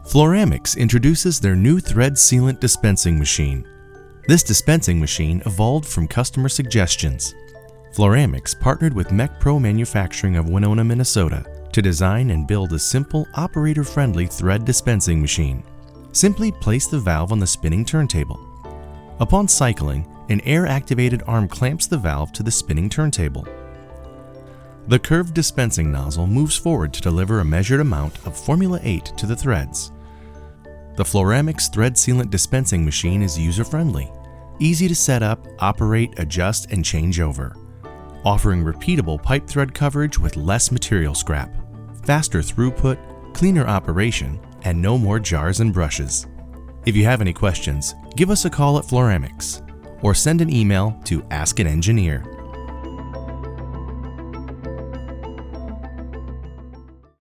Fluoramics introduces their new Thread Sealant Dispensing Machine. This dispensing machine evolved from customer suggestions. Fluoramics partnered with MechPro Manufacturing of Winona, Minnesota to design and build a simple, operator-friendly thread dispensing machine. Simply place the valve on the spinning turntable. Upon cycling, an air-activated arm clamps the valve to the spinning turntable. The curved dispensing nozzle moves forward to deliver a measured amount of Formula 8 to the threads. The Fluoramics Thread Sealant Dispensing Machine is user-friendly, easy to set up, operate, adjust, and change over, offering repeatable pipe thread coverage with less material scrap, faster throughput, cleaner operation, and no more jars and brushes. If you have any questions, give us a call at Fluoramics or send an email to Ask an Engineer.